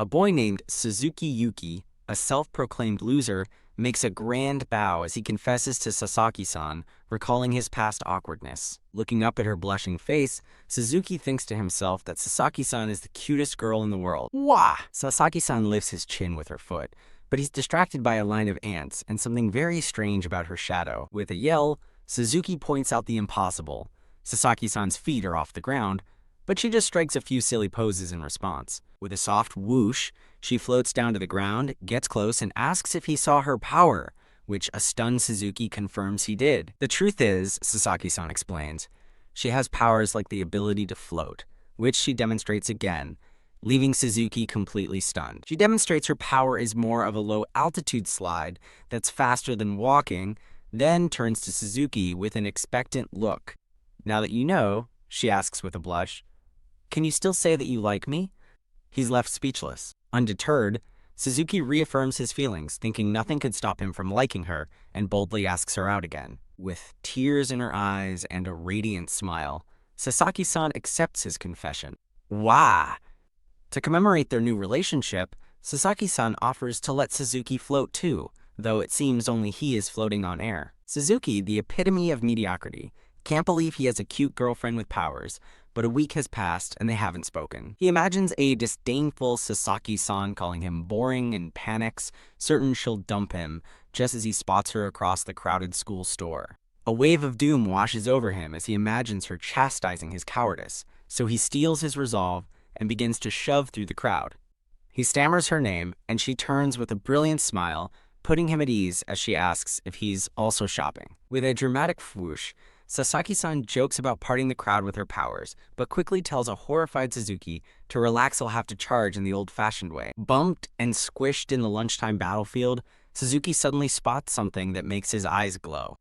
A boy named Suzuki Yuki, a self-proclaimed loser, makes a grand bow as he confesses to Sasaki-san, recalling his past awkwardness. Looking up at her blushing face, Suzuki thinks to himself that Sasaki-san is the cutest girl in the world. Wah! Sasaki-san lifts his chin with her foot, but he's distracted by a line of ants and something very strange about her shadow. With a yell, Suzuki points out the impossible. Sasaki-san's feet are off the ground, but she just strikes a few silly poses in response. With a soft whoosh, she floats down to the ground, gets close, and asks if he saw her power, which a stunned Suzuki confirms he did. The truth is, Sasaki-san explains, she has powers like the ability to float, which she demonstrates again, leaving Suzuki completely stunned. She demonstrates her power is more of a low-altitude slide that's faster than walking, then turns to Suzuki with an expectant look. Now that you know, she asks with a blush, can you still say that you like me? He's left speechless. Undeterred, Suzuki reaffirms his feelings, thinking nothing could stop him from liking her, and boldly asks her out again. With tears in her eyes and a radiant smile, Sasaki-san accepts his confession. Wah! To commemorate their new relationship, Sasaki-san offers to let Suzuki float too, though it seems only he is floating on air. Suzuki, the epitome of mediocrity, can't believe he has a cute girlfriend with powers, but a week has passed and they haven't spoken. He imagines a disdainful Sasaki-san calling him boring and panics, certain she'll dump him, just as he spots her across the crowded school store. A wave of doom washes over him as he imagines her chastising his cowardice, so he steels his resolve and begins to shove through the crowd. He stammers her name, and she turns with a brilliant smile, putting him at ease as she asks if he's also shopping. With a dramatic whoosh, Sasaki-san jokes about parting the crowd with her powers, but quickly tells a horrified Suzuki to relax, he'll have to charge in the old-fashioned way. Bumped and squished in the lunchtime battlefield, Suzuki suddenly spots something that makes his eyes glow.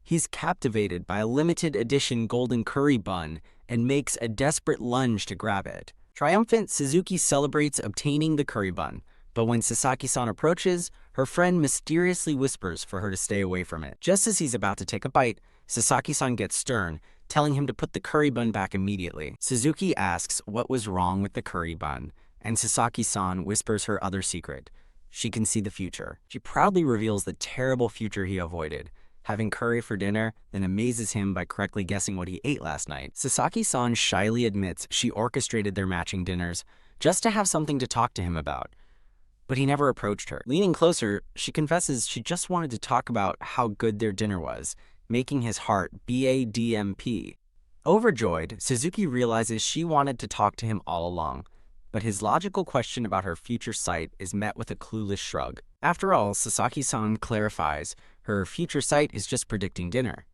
He's captivated by a limited edition golden curry bun and makes a desperate lunge to grab it. Triumphant, Suzuki celebrates obtaining the curry bun, but when Sasaki-san approaches, her friend mysteriously whispers for her to stay away from it. Just as he's about to take a bite, Sasaki-san gets stern, telling him to put the curry bun back immediately. Suzuki asks what was wrong with the curry bun, and Sasaki-san whispers her other secret. She can see the future. She proudly reveals the terrible future he avoided, having curry for dinner, then amazes him by correctly guessing what he ate last night. Sasaki-san shyly admits she orchestrated their matching dinners just to have something to talk to him about, but he never approached her. Leaning closer, she confesses she just wanted to talk about how good their dinner was, making his heart BADMP. Overjoyed, Suzuki realizes she wanted to talk to him all along, but his logical question about her future sight is met with a clueless shrug. After all, Sasaki-san clarifies, her future sight is just predicting dinner.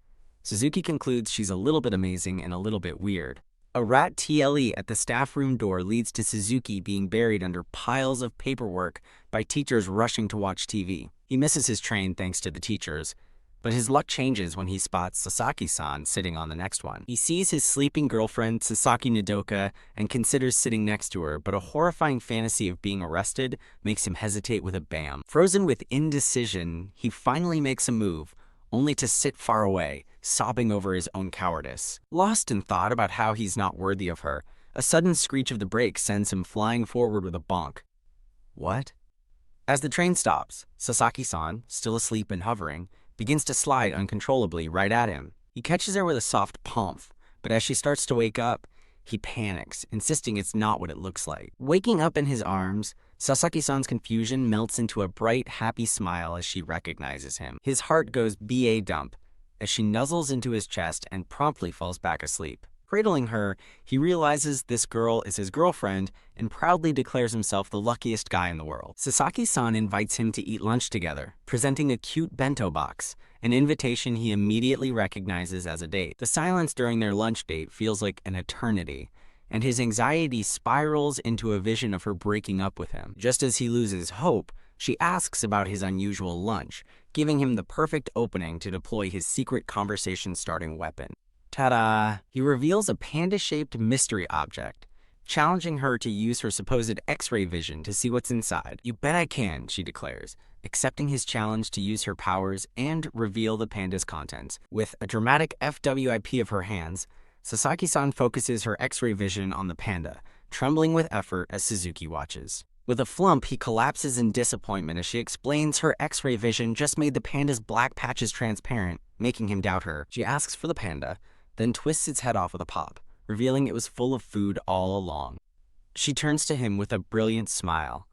Suzuki concludes she's a little bit amazing and a little bit weird. A rat TLE at the staff room door leads to Suzuki being buried under piles of paperwork by teachers rushing to watch TV. He misses his train thanks to the teachers, but his luck changes when he spots Sasaki-san sitting on the next one. He sees his sleeping girlfriend, Sasaki Nodoka, and considers sitting next to her, but a horrifying fantasy of being arrested makes him hesitate with a bam. Frozen with indecision, he finally makes a move, only to sit far away, sobbing over his own cowardice. Lost in thought about how he's not worthy of her, a sudden screech of the brake sends him flying forward with a bonk. What? As the train stops, Sasaki-san, still asleep and hovering, begins to slide uncontrollably right at him. He catches her with a soft palm, but as she starts to wake up, he panics, insisting it's not what it looks like. Waking up in his arms, Sasaki-san's confusion melts into a bright, happy smile as she recognizes him. His heart goes BA dump as she nuzzles into his chest and promptly falls back asleep. Cradling her, he realizes this girl is his girlfriend and proudly declares himself the luckiest guy in the world. Sasaki-san invites him to eat lunch together, presenting a cute bento box, an invitation he immediately recognizes as a date. The silence during their lunch date feels like an eternity, and his anxiety spirals into a vision of her breaking up with him. Just as he loses hope, she asks about his unusual lunch, giving him the perfect opening to deploy his secret conversation-starting weapon. Ta-da! He reveals a panda-shaped mystery object, challenging her to use her supposed X-ray vision to see what's inside. You bet I can, she declares, accepting his challenge to use her powers and reveal the panda's contents. With a dramatic FWIP of her hands, Sasaki-san focuses her X-ray vision on the panda, trembling with effort as Suzuki watches. With a flump, he collapses in disappointment as she explains her X-ray vision just made the panda's black patches transparent, making him doubt her. She asks for the panda, then twists its head off with a pop, revealing it was full of food all along. She turns to him with a brilliant smile,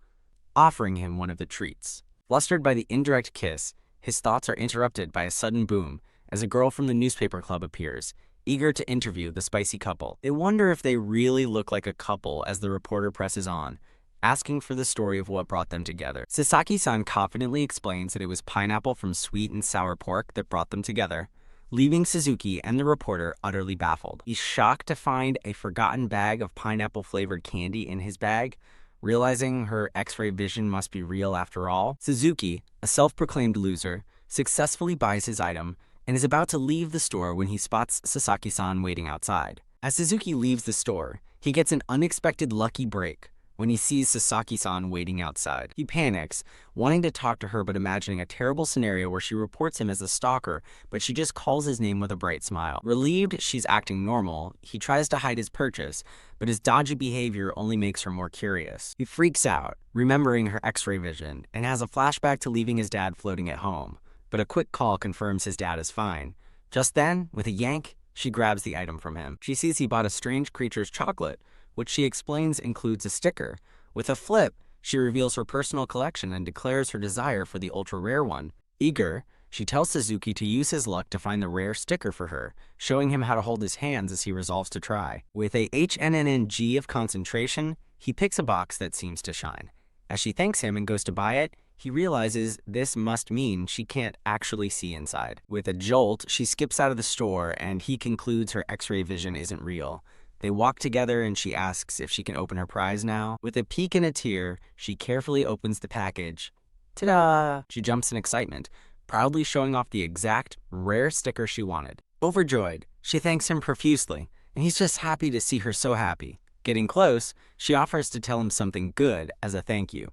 offering him one of the treats. Flustered by the indirect kiss, his thoughts are interrupted by a sudden boom as a girl from the newspaper club appears, eager to interview the spicy couple. They wonder if they really look like a couple as the reporter presses on, asking for the story of what brought them together. Sasaki-san confidently explains that it was pineapple from sweet and sour pork that brought them together, leaving Suzuki and the reporter utterly baffled. He's shocked to find a forgotten bag of pineapple-flavored candy in his bag, realizing her X-ray vision must be real after all. Suzuki, a self-proclaimed loser, successfully buys his item and is about to leave the store when he spots Sasaki-san waiting outside. As Suzuki leaves the store, he gets an unexpected lucky break when he sees Sasaki-san waiting outside. He panics, wanting to talk to her but imagining a terrible scenario where she reports him as a stalker, but she just calls his name with a bright smile. Relieved she's acting normal, he tries to hide his purchase, but his dodgy behavior only makes her more curious. He freaks out, remembering her X-ray vision, and has a flashback to leaving his dad floating at home, but a quick call confirms his dad is fine. Just then, with a yank, she grabs the item from him. She sees he bought a strange creature's chocolate, which she explains includes a sticker. With a flip, she reveals her personal collection and declares her desire for the ultra-rare one. Eager, she tells Suzuki to use his luck to find the rare sticker for her, showing him how to hold his hands as he resolves to try. With a HNNNG of concentration, he picks a box that seems to shine. As she thanks him and goes to buy it, he realizes this must mean she can't actually see inside. With a jolt, she skips out of the store and he concludes her X-ray vision isn't real. They walk together and she asks if she can open her prize now. With a peek and a tear, she carefully opens the package. Ta-da! She jumps in excitement, proudly showing off the exact, rare sticker she wanted. Overjoyed, she thanks him profusely, and he's just happy to see her so happy. Getting close, she offers to tell him something good as a thank you.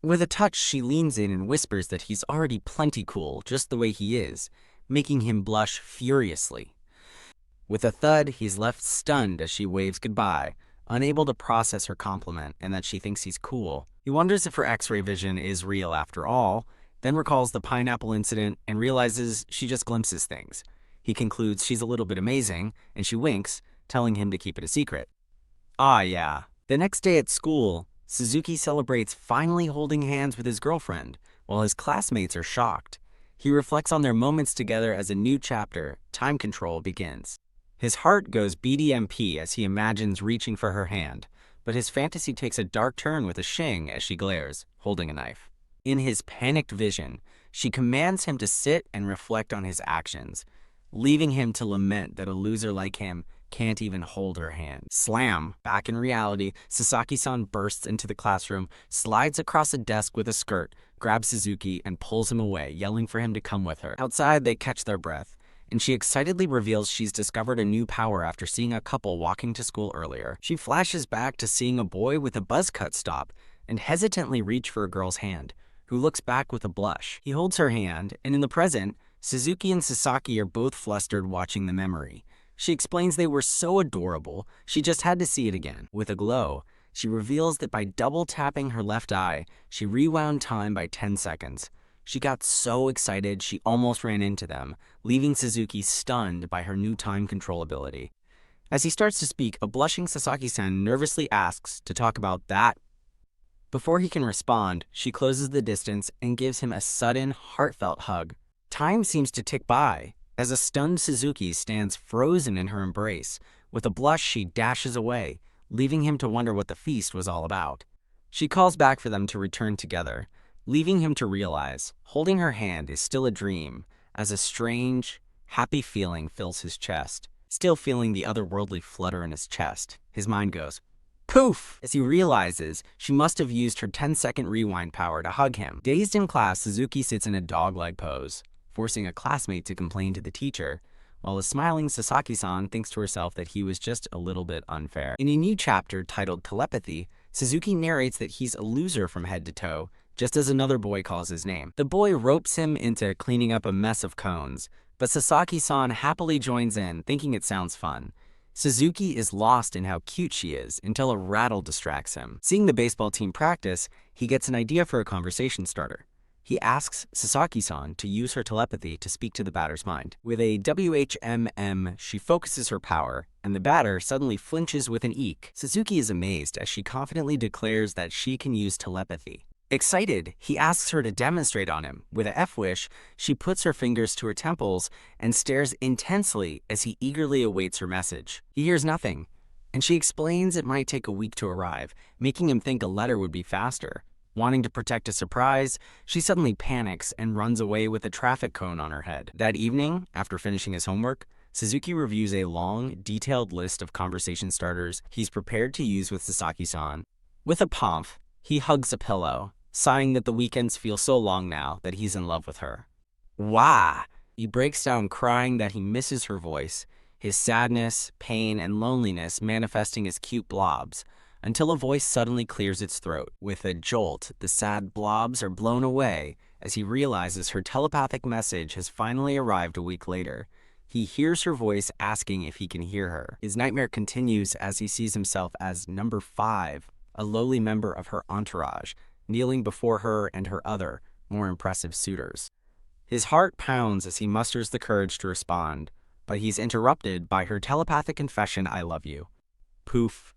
With a touch, she leans in and whispers that he's already plenty cool, just the way he is, making him blush furiously. With a thud, he's left stunned as she waves goodbye, unable to process her compliment and that she thinks he's cool. He wonders if her X-ray vision is real after all, then recalls the pineapple incident and realizes she just glimpses things. He concludes she's a little bit amazing, and she winks, telling him to keep it a secret. Ah yeah. The next day at school, Suzuki celebrates finally holding hands with his girlfriend, while his classmates are shocked. He reflects on their moments together as a new chapter, time control, begins. His heart goes BDMP as he imagines reaching for her hand, but his fantasy takes a dark turn with a shing as she glares, holding a knife. In his panicked vision, she commands him to sit and reflect on his actions, leaving him to lament that a loser like him can't even hold her hand. Slam! Back in reality, Sasaki-san bursts into the classroom, slides across a desk with a skirt, grabs Suzuki, and pulls him away, yelling for him to come with her. Outside, they catch their breath, and she excitedly reveals she's discovered a new power after seeing a couple walking to school earlier. She flashes back to seeing a boy with a buzz cut stop and hesitantly reach for a girl's hand, who looks back with a blush. He holds her hand, and in the present, Suzuki and Sasaki are both flustered watching the memory. She explains they were so adorable, she just had to see it again. With a glow, she reveals that by double tapping her left eye, she rewound time by 10 seconds. She got so excited she almost ran into them, leaving Suzuki stunned by her new time control ability. As he starts to speak, a blushing Sasaki-san nervously asks to talk about that. Before he can respond, she closes the distance and gives him a sudden, heartfelt hug. Time seems to tick by, as a stunned Suzuki stands frozen in her embrace. With a blush, she dashes away, leaving him to wonder what the feast was all about. She calls back for them to return together, leaving him to realize holding her hand is still a dream, as a strange, happy feeling fills his chest. Still feeling the otherworldly flutter in his chest, his mind goes poof as he realizes she must have used her 10-second rewind power to hug him. Dazed in class, Suzuki sits in a dog-leg pose, forcing a classmate to complain to the teacher, while a smiling Sasaki-san thinks to herself that he was just a little bit unfair. In a new chapter titled Telepathy, Suzuki narrates that he's a loser from head to toe, just as another boy calls his name. The boy ropes him into cleaning up a mess of cones, but Sasaki-san happily joins in, thinking it sounds fun. Suzuki is lost in how cute she is until a rattle distracts him. Seeing the baseball team practice, he gets an idea for a conversation starter. He asks Sasaki-san to use her telepathy to speak to the batter's mind. With a WHMM, she focuses her power, and the batter suddenly flinches with an eek. Suzuki is amazed as she confidently declares that she can use telepathy. Excited, he asks her to demonstrate on him. With a F-wish, she puts her fingers to her temples and stares intensely as he eagerly awaits her message. He hears nothing, and she explains it might take a week to arrive, making him think a letter would be faster. Wanting to protect a surprise, she suddenly panics and runs away with a traffic cone on her head. That evening, after finishing his homework, Suzuki reviews a long, detailed list of conversation starters he's prepared to use with Sasaki-san. With a pomp, he hugs a pillow, sighing that the weekends feel so long now that he's in love with her. Wah! He breaks down crying that he misses her voice, his sadness, pain, and loneliness manifesting as cute blobs, until a voice suddenly clears its throat. With a jolt, the sad blobs are blown away as he realizes her telepathic message has finally arrived a week later. He hears her voice asking if he can hear her. His nightmare continues as he sees himself as number 5, a lowly member of her entourage, kneeling before her and her other, more impressive suitors. His heart pounds as he musters the courage to respond, but he's interrupted by her telepathic confession, "I love you." Poof.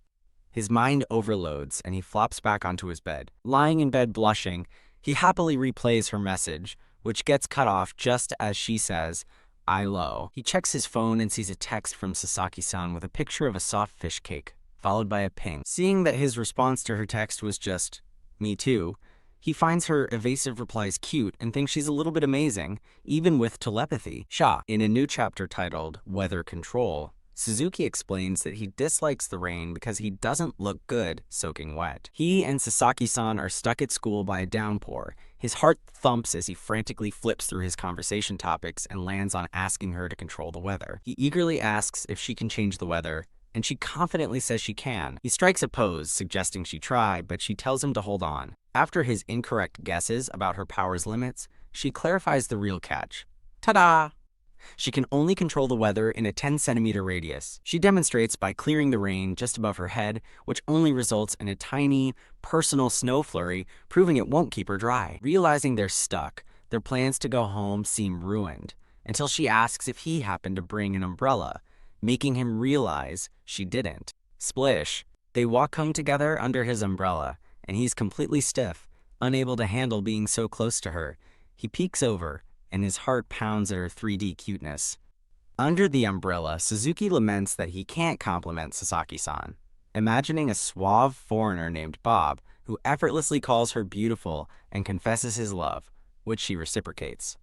His mind overloads and he flops back onto his bed. Lying in bed blushing, he happily replays her message, which gets cut off just as she says, "I low." He checks his phone and sees a text from Sasaki-san with a picture of a soft fish cake, followed by a ping. Seeing that his response to her text was just, "Me too," he finds her evasive replies cute and thinks she's a little bit amazing, even with telepathy. In a new chapter titled Weather Control, Suzuki explains that he dislikes the rain because he doesn't look good soaking wet. He and Sasaki-san are stuck at school by a downpour. His heart thumps as he frantically flips through his conversation topics and lands on asking her to control the weather. He eagerly asks if she can change the weather, and she confidently says she can. He strikes a pose, suggesting she try, but she tells him to hold on. After his incorrect guesses about her power's limits, she clarifies the real catch. Ta-da! She can only control the weather in a 10-centimeter radius. She demonstrates by clearing the rain just above her head, which only results in a tiny, personal snow flurry, proving it won't keep her dry. Realizing they're stuck, their plans to go home seem ruined, until she asks if he happened to bring an umbrella, making him realize she didn't. Splish. They walk home together under his umbrella, and he's completely stiff, unable to handle being so close to her. He peeks over, and his heart pounds at her 3D cuteness. Under the umbrella, Suzuki laments that he can't compliment Sasaki-san, imagining a suave foreigner named Bob who effortlessly calls her beautiful and confesses his love, which she reciprocates.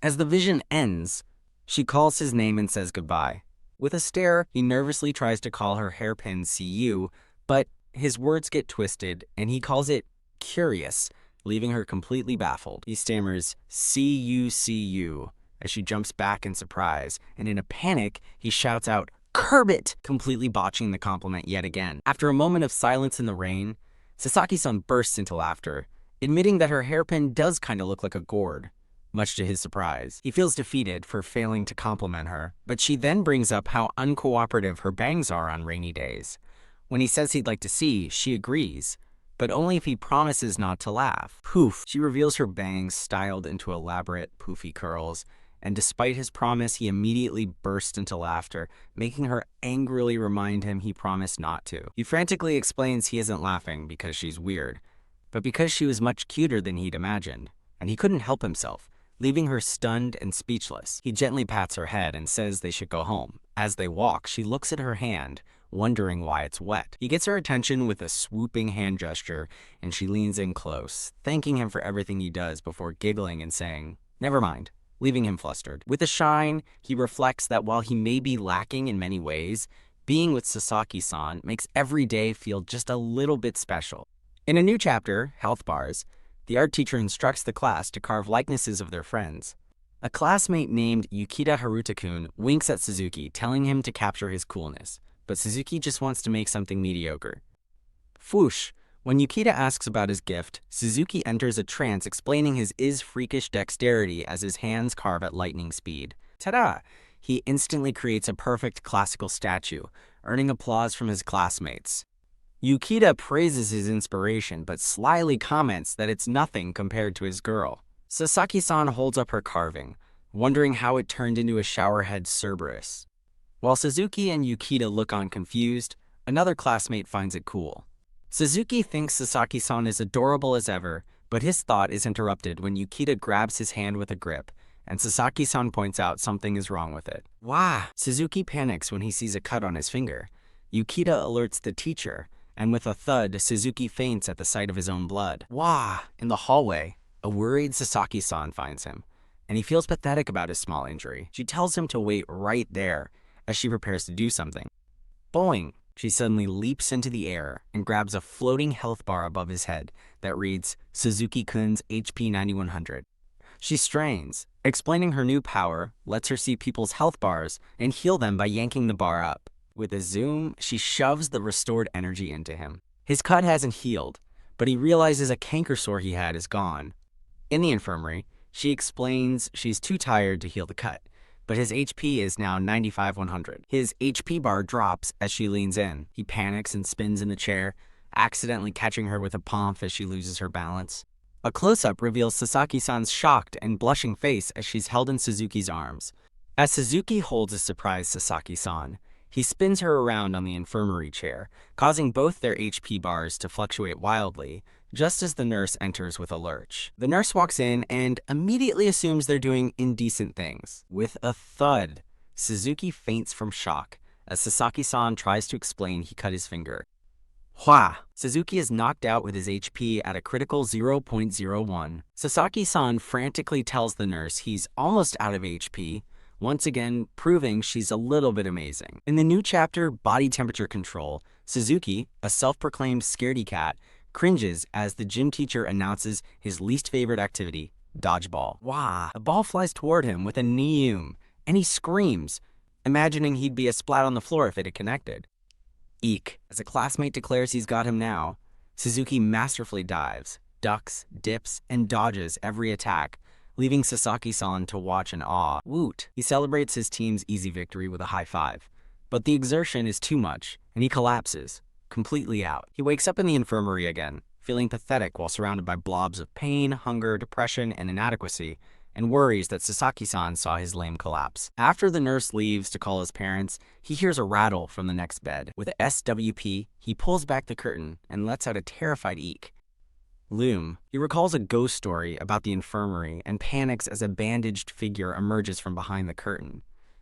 As the vision ends, she calls his name and says goodbye. With a stare, he nervously tries to call her hairpin CU, but his words get twisted and he calls it curious, leaving her completely baffled. He stammers, "See you," as she jumps back in surprise, and in a panic, he shouts out, "Curb it!" completely botching the compliment yet again. After a moment of silence in the rain, Sasaki-san bursts into laughter, admitting that her hairpin does kind of look like a gourd. Much to his surprise, he feels defeated for failing to compliment her, but she then brings up how uncooperative her bangs are on rainy days. When he says he'd like to see, she agrees, but only if he promises not to laugh. Poof! She reveals her bangs styled into elaborate, poofy curls, and despite his promise, he immediately bursts into laughter, making her angrily remind him he promised not to. He frantically explains he isn't laughing because she's weird, but because she was much cuter than he'd imagined, and he couldn't help himself, leaving her stunned and speechless. He gently pats her head and says they should go home. As they walk, she looks at her hand, wondering why it's wet. He gets her attention with a swooping hand gesture, and she leans in close, thanking him for everything he does before giggling and saying, "Never mind," leaving him flustered. With a shine, he reflects that while he may be lacking in many ways, being with Sasaki-san makes every day feel just a little bit special. In a new chapter, Health Bars, the art teacher instructs the class to carve likenesses of their friends. A classmate named Yukita Haruta-kun winks at Suzuki, telling him to capture his coolness, but Suzuki just wants to make something mediocre. Fwoosh! When Yukita asks about his gift, Suzuki enters a trance explaining his freakish dexterity as his hands carve at lightning speed. Ta-da! he instantly creates a perfect classical statue, earning applause from his classmates. Yukita praises his inspiration, but slyly comments that it's nothing compared to his girl. Sasaki-san holds up her carving, wondering how it turned into a showerhead Cerberus. While Suzuki and Yukita look on confused, another classmate finds it cool. Suzuki thinks Sasaki-san is adorable as ever, but his thought is interrupted when Yukita grabs his hand with a grip, and Sasaki-san points out something is wrong with it. Wah! Suzuki panics when he sees a cut on his finger. Yukita alerts the teacher, and with a thud, Suzuki faints at the sight of his own blood. Wah! In the hallway, a worried Sasaki-san finds him, and he feels pathetic about his small injury. She tells him to wait right there as she prepares to do something. Boing! She suddenly leaps into the air and grabs a floating health bar above his head that reads, Suzuki-kun's HP 9100. She strains, explaining her new power lets her see people's health bars and heal them by yanking the bar up. With a zoom, she shoves the restored energy into him. His cut hasn't healed, but he realizes a canker sore he had is gone. In the infirmary, she explains she's too tired to heal the cut, but his HP is now 95-100. His HP bar drops as she leans in. He panics and spins in the chair, accidentally catching her with a pomp as she loses her balance. A close-up reveals Sasaki-san's shocked and blushing face as she's held in Suzuki's arms. As Suzuki holds a surprised Sasaki-san, he spins her around on the infirmary chair, causing both their HP bars to fluctuate wildly, just as the nurse enters with a lurch. The nurse walks in and immediately assumes they're doing indecent things. With a thud, Suzuki faints from shock as Sasaki-san tries to explain he cut his finger. Hua! Suzuki is knocked out with his HP at a critical 0.01. Sasaki-san frantically tells the nurse he's almost out of HP, once again proving she's a little bit amazing. In the new chapter, Body Temperature Control, Suzuki, a self-proclaimed scaredy cat, cringes as the gym teacher announces his least favorite activity, dodgeball. Wah! A ball flies toward him with a neum, and he screams, imagining he'd be a splat on the floor if it had connected. Eek! As a classmate declares he's got him now, Suzuki masterfully dives, ducks, dips, and dodges every attack, leaving Sasaki-san to watch in awe. Woot! He celebrates his team's easy victory with a high five, but the exertion is too much, and he collapses, completely out. He wakes up in the infirmary again, feeling pathetic while surrounded by blobs of pain, hunger, depression, and inadequacy, and worries that Sasaki-san saw his lame collapse. After the nurse leaves to call his parents, he hears a rattle from the next bed. With a SWP, he pulls back the curtain and lets out a terrified eek. Loom. He recalls a ghost story about the infirmary and panics as a bandaged figure emerges from behind the curtain,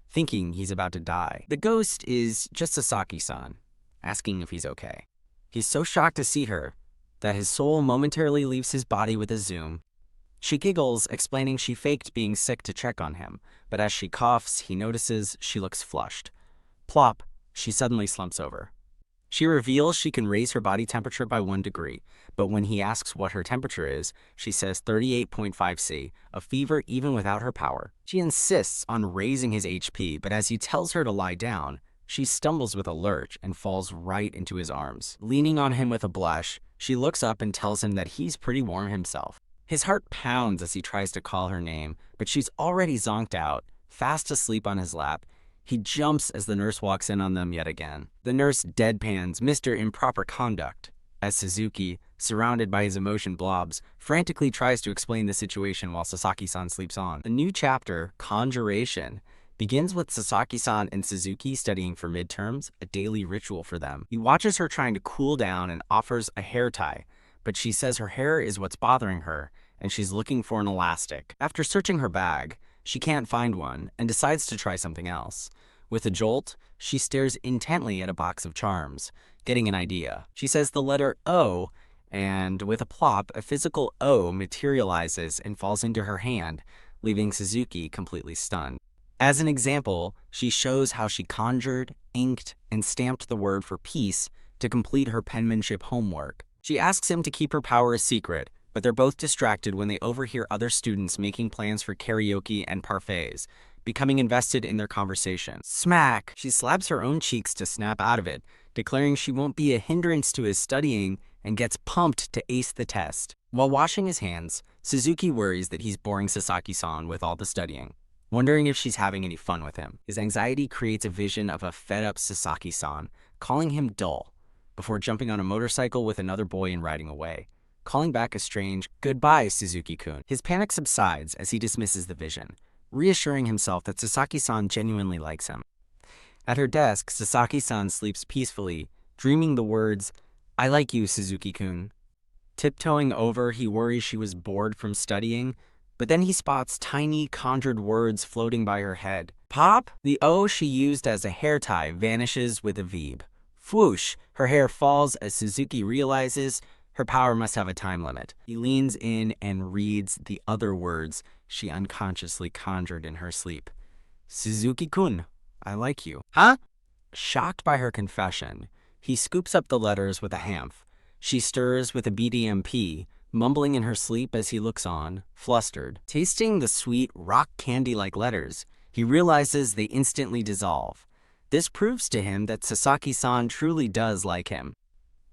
thinking he's about to die. The ghost is just Sasaki-san, asking if he's okay. He's so shocked to see her that his soul momentarily leaves his body with a zoom. She giggles, explaining she faked being sick to check on him, but as she coughs, he notices she looks flushed. Plop, she suddenly slumps over. She reveals she can raise her body temperature by 1 degree, but when he asks what her temperature is, she says 38.5 C, a fever even without her power. She insists on raising his HP, but as he tells her to lie down, she stumbles with a lurch and falls right into his arms. Leaning on him with a blush, she looks up and tells him that he's pretty warm himself. His heart pounds as he tries to call her name, but she's already zonked out, fast asleep on his lap. He jumps as the nurse walks in on them yet again. The nurse deadpans Mr. Improper Conduct, as Suzuki, surrounded by his emotion blobs, frantically tries to explain the situation while Sasaki-san sleeps on. The new chapter, Conjuration, begins with Sasaki-san and Suzuki studying for midterms, a daily ritual for them. He watches her trying to cool down and offers a hair tie, but she says her hair is what's bothering her, and she's looking for an elastic. After searching her bag, she can't find one and decides to try something else. With a jolt, she stares intently at a box of charms, getting an idea. She says the letter O, and with a plop, a physical O materializes and falls into her hand, leaving Suzuki completely stunned. As an example, she shows how she conjured, inked, and stamped the word for peace to complete her penmanship homework. She asks him to keep her power a secret, but they're both distracted when they overhear other students making plans for karaoke and parfaits, becoming invested in their conversation. Smack! She slaps her own cheeks to snap out of it, declaring she won't be a hindrance to his studying and gets pumped to ace the test. While washing his hands, Suzuki worries that he's boring Sasaki-san with all the studying. wondering if she's having any fun with him. His anxiety creates a vision of a fed-up Sasaki-san, calling him dull, before jumping on a motorcycle with another boy and riding away, calling back a strange, "Goodbye, Suzuki-kun." His panic subsides as he dismisses the vision, reassuring himself that Sasaki-san genuinely likes him. At her desk, Sasaki-san sleeps peacefully, dreaming the words, "I like you, Suzuki-kun." Tiptoeing over, he worries she was bored from studying, but then he spots tiny, conjured words floating by her head. Pop! The O she used as a hair tie vanishes with a veeb. Whoosh! Her hair falls as Suzuki realizes her power must have a time limit. He leans in and reads the other words she unconsciously conjured in her sleep. Suzuki-kun, I like you. Huh? Shocked by her confession, he scoops up the letters with a hamph. She stirs with a BDMP, mumbling in her sleep as he looks on, flustered. Tasting the sweet, rock candy-like letters, he realizes they instantly dissolve. This proves to him that Sasaki-san truly does like him.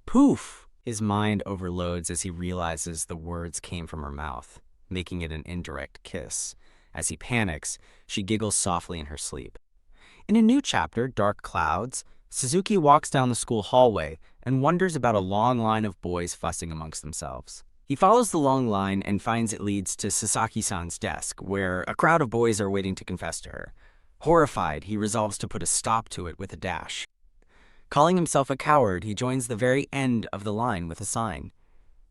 Poof! His mind overloads as he realizes the words came from her mouth, making it an indirect kiss. As he panics, she giggles softly in her sleep. In a new chapter, Dark Clouds, Suzuki walks down the school hallway and wonders about a long line of boys fussing amongst themselves. He follows the long line and finds it leads to Sasaki-san's desk, where a crowd of boys are waiting to confess to her. Horrified, he resolves to put a stop to it with a dash. Calling himself a coward, he joins the very end of the line with a sign.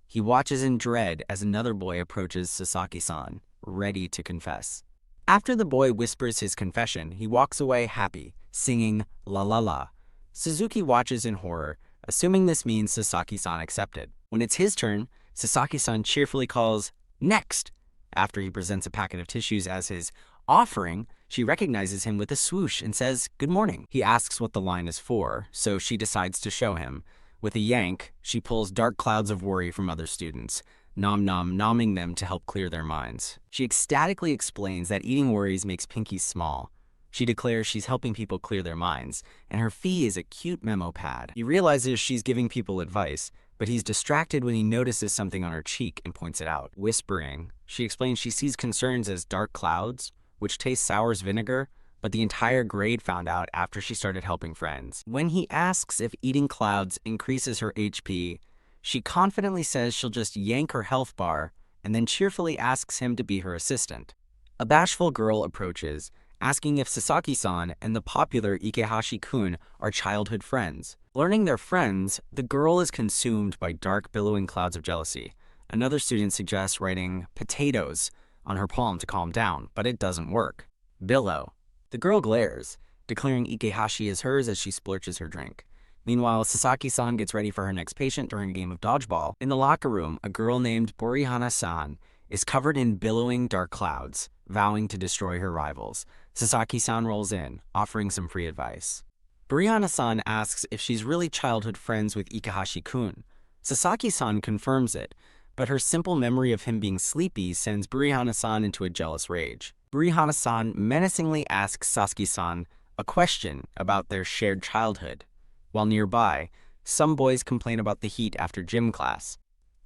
He watches in dread as another boy approaches Sasaki-san, ready to confess. After the boy whispers his confession, he walks away happy, singing la la la. Suzuki watches in horror, assuming this means Sasaki-san accepted. When it's his turn, Sasaki-san cheerfully calls, "Next!" After he presents a packet of tissues as his offering, she recognizes him with a swoosh and says, "Good morning." He asks what the line is for, so she decides to show him. With a yank, she pulls dark clouds of worry from other students, nomming them to help clear their minds. She ecstatically explains that eating worries makes pinkies small. She declares she's helping people clear their minds, and her fee is a cute memo pad. He realizes she's giving people advice, but he's distracted when he notices something on her cheek and points it out. Whispering, she explains she sees concerns as dark clouds, which taste sour as vinegar, but the entire grade found out after she started helping friends. When he asks if eating clouds increases her HP, she confidently says she'll just yank her health bar and then cheerfully asks him to be her assistant. A bashful girl approaches, asking if Sasaki-san and the popular Ikehashi-kun are childhood friends. Learning they're friends, the girl is consumed by dark, billowing clouds of jealousy. Another student suggests writing "potatoes" on her palm to calm down, but it doesn't work. Billow. The girl glares, declaring Ikehashi is hers as she splurches her drink. Meanwhile, Sasaki-san gets ready for her next patient during a game of dodgeball. In the locker room, a girl named Borihana-san is covered in billowing dark clouds, vowing to destroy her rivals. Sasaki-san rolls in, offering some free advice. Borihana-san asks if she's really childhood friends with Ikehashi-kun. Sasaki-san confirms it, but her simple memory of him being sleepy sends Borihana-san into a jealous rage. Borihana-san menacingly asks Sasuke-san a question about their shared childhood. While nearby, some boys complain about the heat after gym class.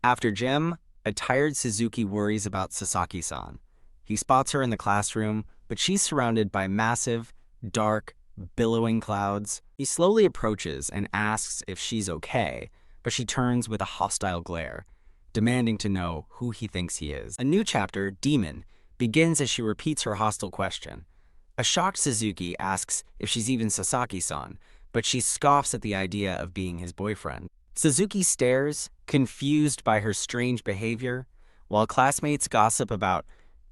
After gym, a tired Suzuki worries about Sasaki-san. He spots her in the classroom, but she's surrounded by massive, dark, billowing clouds. He slowly approaches and asks if she's okay, but she turns with a hostile glare, demanding to know who he thinks he is. A new chapter, Demon, begins as she repeats her hostile question. A shocked Suzuki asks if she's even Sasaki-san, but she scoffs at the idea of being his boyfriend. Suzuki stares, confused by her strange behavior, while classmates gossip about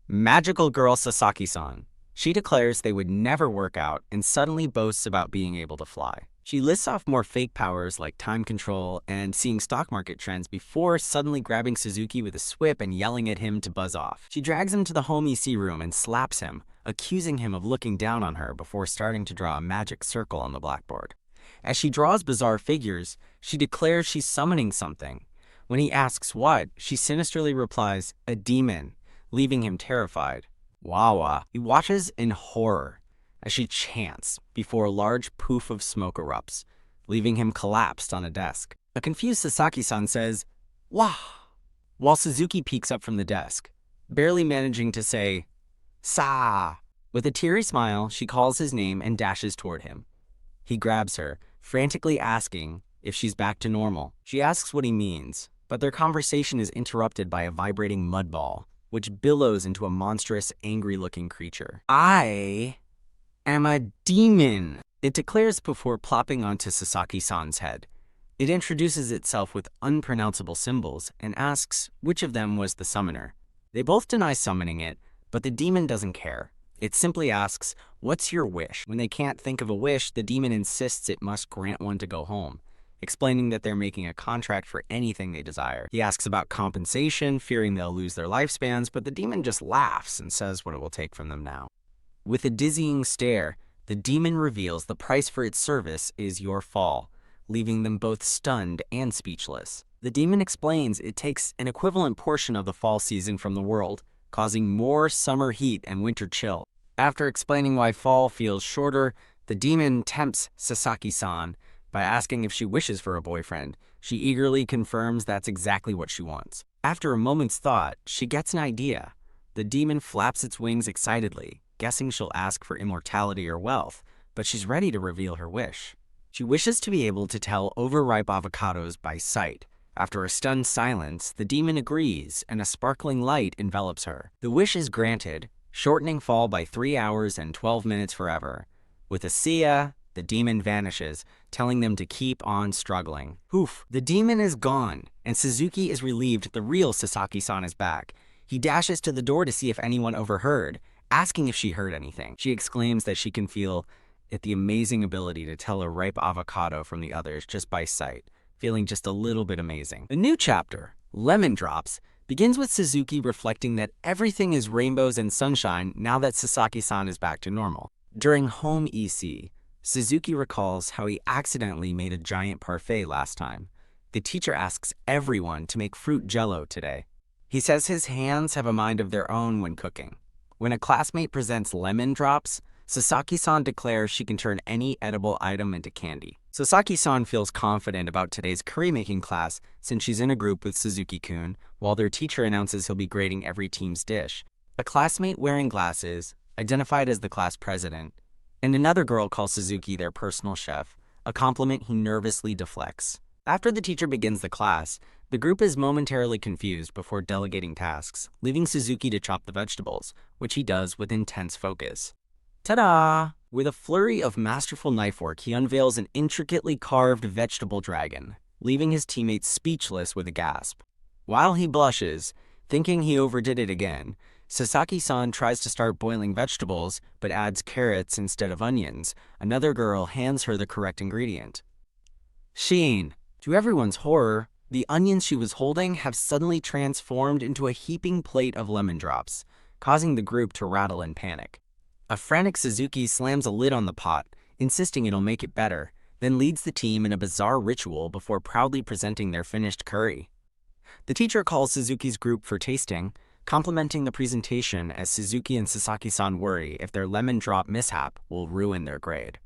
magical girl Sasaki-san. She declares they would never work out and suddenly boasts about being able to fly. She lists off more fake powers like time control and seeing stock market trends before suddenly grabbing Suzuki with a whip and yelling at him to buzz off. She drags him to the home EC room and slaps him, accusing him of looking down on her before starting to draw a magic circle on the blackboard. As she draws bizarre figures, she declares she's summoning something. When he asks what, she sinisterly replies, "A demon," leaving him terrified. Wawa. He watches in horror as she chants before a large poof of smoke erupts, leaving him collapsed on a desk. A confused Sasaki-san says, "Wah," while Suzuki peeks up from the desk, barely managing to say, "Sa." With a teary smile, she calls his name and dashes toward him. He grabs her, frantically asking if she's back to normal. She asks what he means, but their conversation is interrupted by a vibrating mud ball, which billows into a monstrous, angry-looking creature. "I am a demon," it declares before plopping onto Sasaki-san's head. It introduces itself with unpronounceable symbols and asks which of them was the summoner. They both deny summoning it, but the demon doesn't care. It simply asks, "What's your wish?" When they can't think of a wish, the demon insists it must grant one to go home, explaining that they're making a contract for anything they desire. He asks about compensation, fearing they'll lose their lifespans, but the demon just laughs and says what it will take from them now. With a dizzying stare, the demon reveals the price for its service is your fall, leaving them both stunned and speechless. The demon explains it takes an equivalent portion of the fall season from the world, causing more summer heat and winter chill. After explaining why fall feels shorter, the demon tempts Sasaki-san by asking if she wishes for a boyfriend. She eagerly confirms that's exactly what she wants. After a moment's thought, she gets an idea. The demon flaps its wings excitedly, guessing she'll ask for immortality or wealth, but she's ready to reveal her wish. She wishes to be able to tell overripe avocados by sight. After a stunned silence, the demon agrees, and a sparkling light envelops her. The wish is granted, shortening fall by 3 hours and 12 minutes forever. With a "see ya," the demon vanishes, telling them to keep on struggling. Oof, the demon is gone, and Suzuki is relieved the real Sasaki-san is back. He dashes to the door to see if anyone overheard, asking if she heard anything. She exclaims that she can feel the amazing ability to tell a ripe avocado from the others just by sight, feeling just a little bit amazing. The new chapter, Lemon Drops, begins with Suzuki reflecting that everything is rainbows and sunshine now that Sasaki-san is back to normal. During home EC, Suzuki recalls how he accidentally made a giant parfait last time. The teacher asks everyone to make fruit jello today. He says his hands have a mind of their own when cooking. When a classmate presents lemon drops, Sasaki-san declares she can turn any edible item into candy. Sasaki-san feels confident about today's curry-making class since she's in a group with Suzuki-kun, while their teacher announces he'll be grading every team's dish. A classmate wearing glasses, identified as the class president, and another girl calls Suzuki their personal chef, a compliment he nervously deflects. After the teacher begins the class, the group is momentarily confused before delegating tasks, leaving Suzuki to chop the vegetables, which he does with intense focus. Ta-da! With a flurry of masterful knife work, he unveils an intricately carved vegetable dragon, leaving his teammates speechless with a gasp. While he blushes, thinking he overdid it again, Sasaki-san tries to start boiling vegetables, but adds carrots instead of onions. Another girl hands her the correct ingredient. Sheen. To everyone's horror, the onions she was holding have suddenly transformed into a heaping plate of lemon drops, causing the group to rattle in panic. A frantic Suzuki slams a lid on the pot, insisting it'll make it better, then leads the team in a bizarre ritual before proudly presenting their finished curry. The teacher calls Suzuki's group for tasting, complimenting the presentation as Suzuki and Sasaki-san worry if their lemon drop mishap will ruin their grade.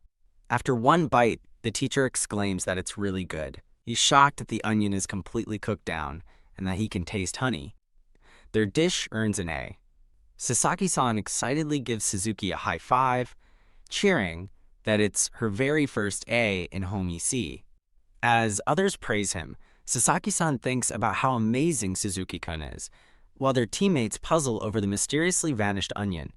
After one bite, the teacher exclaims that it's really good. He's shocked that the onion is completely cooked down and that he can taste honey. Their dish earns an A. Sasaki-san excitedly gives Suzuki a high five, cheering that it's her very first A in home EC. As others praise him, Sasaki-san thinks about how amazing Suzuki-kun is, while their teammates puzzle over the mysteriously vanished onion.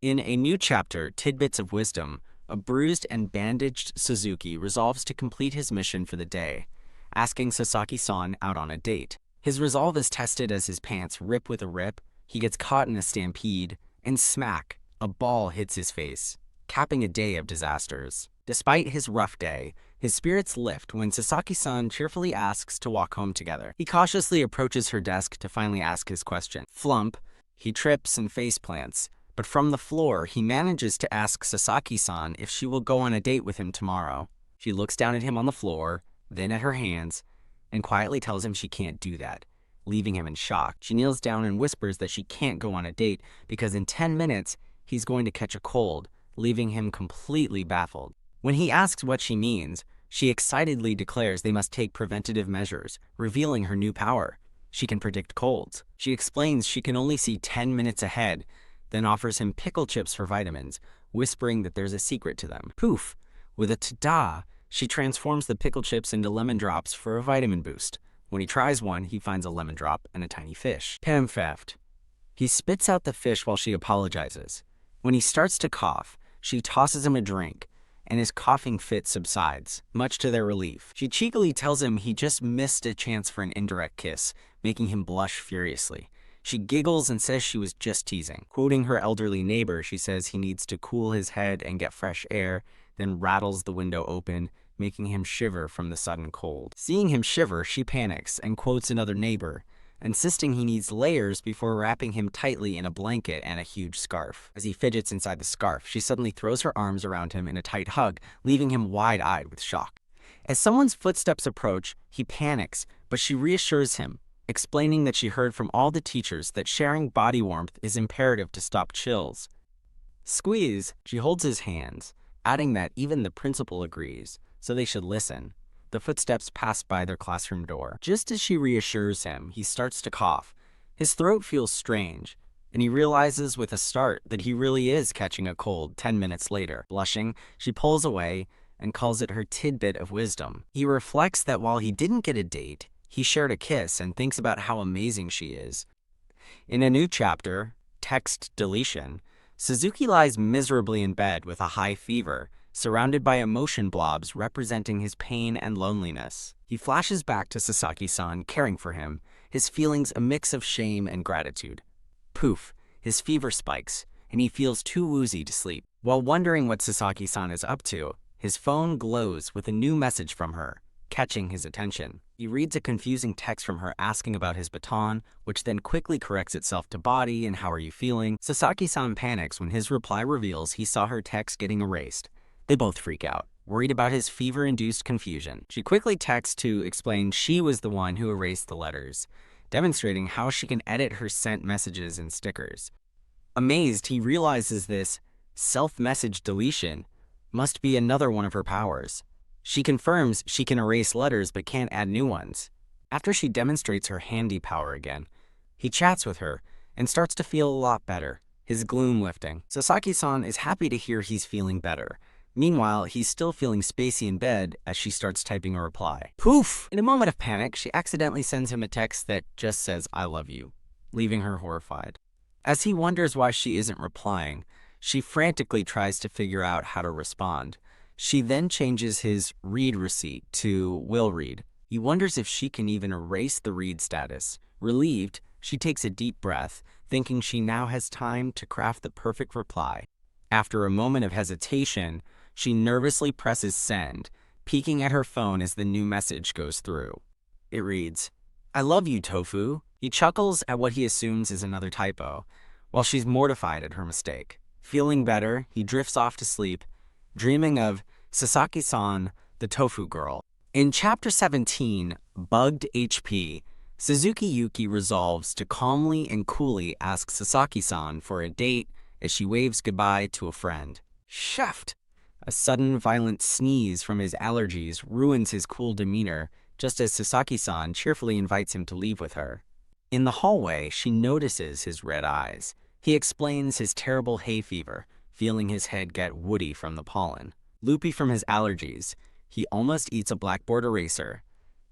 In a new chapter, Tidbits of Wisdom, a bruised and bandaged Suzuki resolves to complete his mission for the day, asking Sasaki-san out on a date. His resolve is tested as his pants rip with a rip, he gets caught in a stampede, and smack, a ball hits his face, capping a day of disasters. Despite his rough day, his spirits lift when Sasaki-san cheerfully asks to walk home together. He cautiously approaches her desk to finally ask his question. Flump, he trips and faceplants, but from the floor, he manages to ask Sasaki-san if she will go on a date with him tomorrow. She looks down at him on the floor, then at her hands, and quietly tells him she can't do that, leaving him in shock. She kneels down and whispers that she can't go on a date because in 10 minutes, he's going to catch a cold, leaving him completely baffled. When he asks what she means, she excitedly declares they must take preventative measures, revealing her new power. She can predict colds. She explains she can only see 10 minutes ahead, then offers him pickle chips for vitamins, whispering that there's a secret to them. Poof! With a ta-da, she transforms the pickle chips into lemon drops for a vitamin boost. When he tries one, he finds a lemon drop and a tiny fish. Pampheft. He spits out the fish while she apologizes. When he starts to cough, she tosses him a drink, and his coughing fit subsides, much to their relief. She cheekily tells him he just missed a chance for an indirect kiss, making him blush furiously. She giggles and says she was just teasing. Quoting her elderly neighbor, she says he needs to cool his head and get fresh air, then rattles the window open, making him shiver from the sudden cold. Seeing him shiver, she panics and quotes another neighbor, insisting he needs layers before wrapping him tightly in a blanket and a huge scarf. As he fidgets inside the scarf, she suddenly throws her arms around him in a tight hug, leaving him wide-eyed with shock. As someone's footsteps approach, he panics, but she reassures him, explaining that she heard from all the teachers that sharing body warmth is imperative to stop chills. Squeeze, she holds his hands, adding that even the principal agrees, so they should listen. The footsteps pass by their classroom door. Just as she reassures him, he starts to cough. His throat feels strange, and he realizes with a start that he really is catching a cold 10 minutes later. Blushing, she pulls away and calls it her tidbit of wisdom. He reflects that while he didn't get a date, he shared a kiss and thinks about how amazing she is. In a new chapter, Text Deletion, Suzuki lies miserably in bed with a high fever, surrounded by emotion blobs representing his pain and loneliness. He flashes back to Sasaki-san caring for him, his feelings a mix of shame and gratitude. Poof, his fever spikes, and he feels too woozy to sleep. While wondering what Sasaki-san is up to, his phone glows with a new message from her, catching his attention. He reads a confusing text from her asking about his baton, which then quickly corrects itself to body and how are you feeling. Sasaki-san panics when his reply reveals he saw her text getting erased. They both freak out, worried about his fever-induced confusion. She quickly texts to explain she was the one who erased the letters, demonstrating how she can edit her sent messages and stickers. Amazed, he realizes this self-message deletion must be another one of her powers. She confirms she can erase letters but can't add new ones. After she demonstrates her handy power again, he chats with her and starts to feel a lot better, his gloom lifting. Sasaki-san is happy to hear he's feeling better. Meanwhile, he's still feeling spacey in bed as she starts typing a reply. Poof! In a moment of panic, she accidentally sends him a text that just says, I love you, leaving her horrified. As he wonders why she isn't replying, she frantically tries to figure out how to respond. She then changes his read receipt to will read. He wonders if she can even erase the read status. Relieved, she takes a deep breath, thinking she now has time to craft the perfect reply. After a moment of hesitation, she nervously presses send, peeking at her phone as the new message goes through. It reads, I love you, Tofu. He chuckles at what he assumes is another typo, while she's mortified at her mistake. Feeling better, he drifts off to sleep, dreaming of Sasaki-san, the tofu girl. In Chapter 17, Bugged HP, Suzuki Yuki resolves to calmly and coolly ask Sasaki-san for a date as she waves goodbye to a friend. Shaft! A sudden violent sneeze from his allergies ruins his cool demeanor, just as Sasaki-san cheerfully invites him to leave with her. In the hallway, she notices his red eyes. He explains his terrible hay fever, feeling his head get woody from the pollen. Loopy from his allergies, he almost eats a blackboard eraser.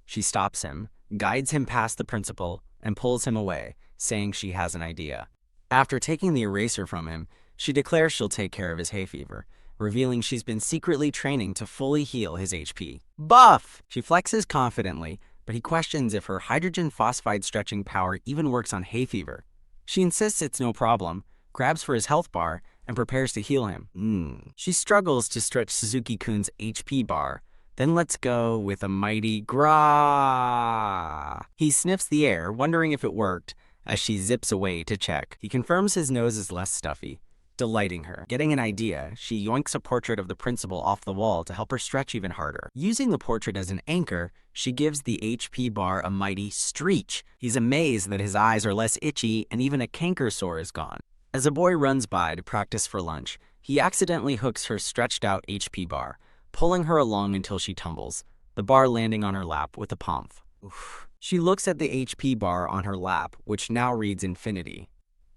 She stops him, guides him past the principal, and pulls him away, saying she has an idea. After taking the eraser from him, she declares she'll take care of his hay fever, revealing she's been secretly training to fully heal his HP. Buff! She flexes confidently, but he questions if her hydrogen phosphide stretching power even works on hay fever. She insists it's no problem, grabs for his health bar, and prepares to heal him. She struggles to stretch Suzuki-kun's HP bar, then lets go with a mighty gra. He sniffs the air, wondering if it worked, as she zips away to check. He confirms his nose is less stuffy, delighting her. Getting an idea, she yoinks a portrait of the principal off the wall to help her stretch even harder. Using the portrait as an anchor, she gives the HP bar a mighty screech. He's amazed that his eyes are less itchy and even a canker sore is gone. As a boy runs by to practice for lunch, he accidentally hooks her stretched out HP bar, pulling her along until she tumbles, the bar landing on her lap with a pomp. Oof. She looks at the HP bar on her lap, which now reads infinity.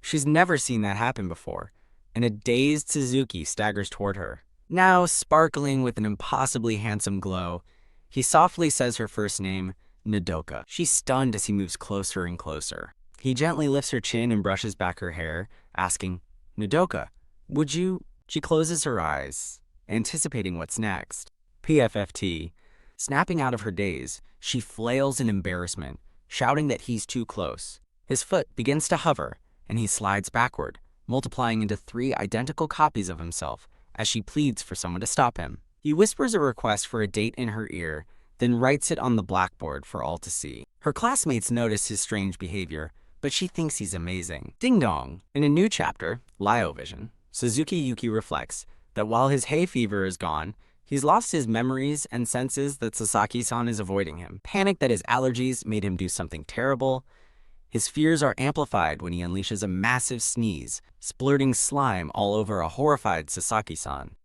She's never seen that happen before, and a dazed Suzuki staggers toward her. Now sparkling with an impossibly handsome glow, he softly says her first name, Nodoka. She's stunned as he moves closer and closer. He gently lifts her chin and brushes back her hair, asking, Nodoka, would you? She closes her eyes, anticipating what's next. PFFT. Snapping out of her daze, she flails in embarrassment, shouting that he's too close. His foot begins to hover, and he slides backward, multiplying into 3 identical copies of himself as she pleads for someone to stop him. He whispers a request for a date in her ear, then writes it on the blackboard for all to see. Her classmates notice his strange behavior, but she thinks he's amazing. Ding dong! In a new chapter, Lyovision, Suzuki Yuki reflects that while his hay fever is gone, he's lost his memories and senses that Sasaki-san is avoiding him. Panic that his allergies made him do something terrible. His fears are amplified when he unleashes a massive sneeze, splurting slime all over a horrified Sasaki-san.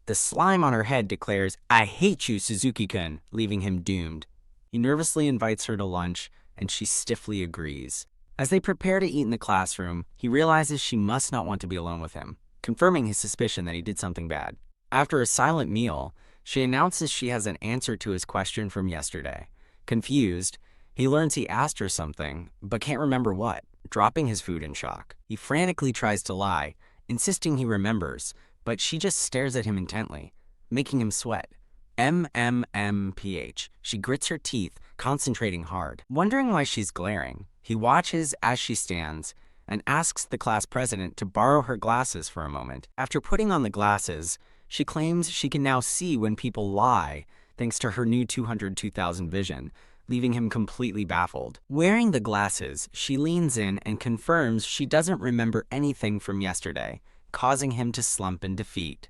The slime on her head declares, I hate you, Suzuki-kun, leaving him doomed. He nervously invites her to lunch, and she stiffly agrees. As they prepare to eat in the classroom, he realizes she must not want to be alone with him, confirming his suspicion that he did something bad. After a silent meal, she announces she has an answer to his question from yesterday. Confused, he learns he asked her something, but can't remember what, dropping his food in shock. He frantically tries to lie, insisting he remembers, but she just stares at him intently, making him sweat. MMMPH. She grits her teeth, concentrating hard. Wondering why she's glaring, he watches as she stands and asks the class president to borrow her glasses for a moment. After putting on the glasses, she claims she can now see when people lie thanks to her new 202,000 vision, leaving him completely baffled. Wearing the glasses, she leans in and confirms she doesn't remember anything from yesterday, causing him to slump in defeat.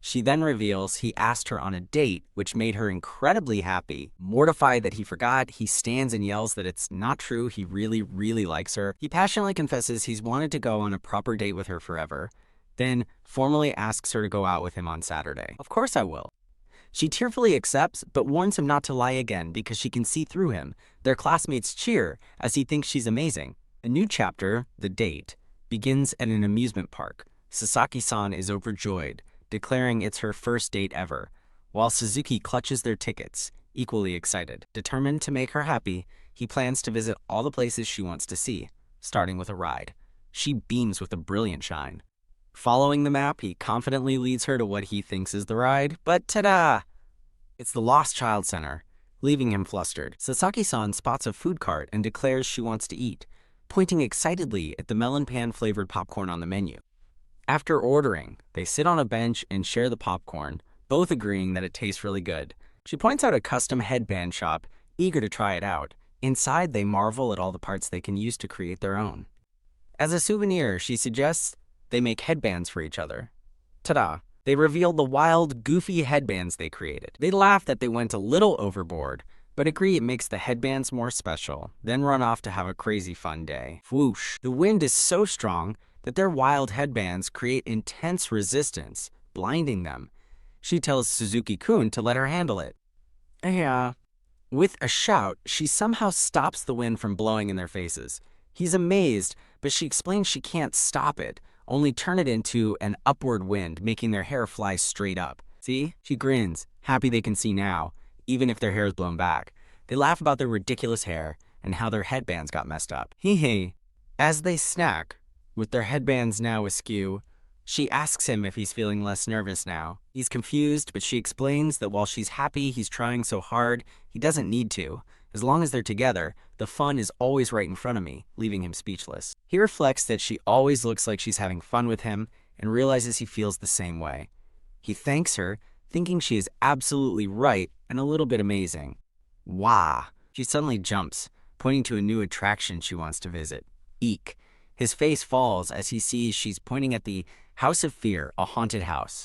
She then reveals he asked her on a date, which made her incredibly happy. Mortified that he forgot, he stands and yells that it's not true, he really likes her. He passionately confesses he's wanted to go on a proper date with her forever, then formally asks her to go out with him on Saturday. Of course I will. She tearfully accepts, but warns him not to lie again because she can see through him. Their classmates cheer as he thinks she's amazing. A new chapter, The Date, begins at an amusement park. Sasaki-san is overjoyed, declaring it's her first date ever, while Suzuki clutches their tickets, equally excited. Determined to make her happy, he plans to visit all the places she wants to see, starting with a ride. She beams with a brilliant shine. Following the map, he confidently leads her to what he thinks is the ride, but ta-da! It's the Lost Child Center, leaving him flustered. Sasaki-san spots a food cart and declares she wants to eat, pointing excitedly at the melon pan-flavored popcorn on the menu. After ordering, they sit on a bench and share the popcorn, both agreeing that it tastes really good. She points out a custom headband shop, eager to try it out. Inside, they marvel at all the parts they can use to create their own. As a souvenir, she suggests they make headbands for each other. Ta-da! They reveal the wild, goofy headbands they created. They laugh that they went a little overboard, but agree it makes the headbands more special, then run off to have a crazy fun day. Whoosh! The wind is so strong that their wild headbands create intense resistance, blinding them. She tells Suzuki-kun to let her handle it. Yeah. With a shout, she somehow stops the wind from blowing in their faces. He's amazed, but she explains she can't stop it, only turn it into an upward wind, making their hair fly straight up. See? She grins, happy they can see now, even if their hair is blown back. They laugh about their ridiculous hair and how their headbands got messed up. Hee. As they snack, with their headbands now askew, she asks him if he's feeling less nervous now. He's confused, but she explains that while she's happy he's trying so hard, he doesn't need to. As long as they're together, the fun is always right in front of me, leaving him speechless. He reflects that she always looks like she's having fun with him and realizes he feels the same way. He thanks her, thinking she is absolutely right and a little bit amazing. Wah! She suddenly jumps, pointing to a new attraction she wants to visit. Eek! His face falls as he sees she's pointing at the House of Fear, a haunted house.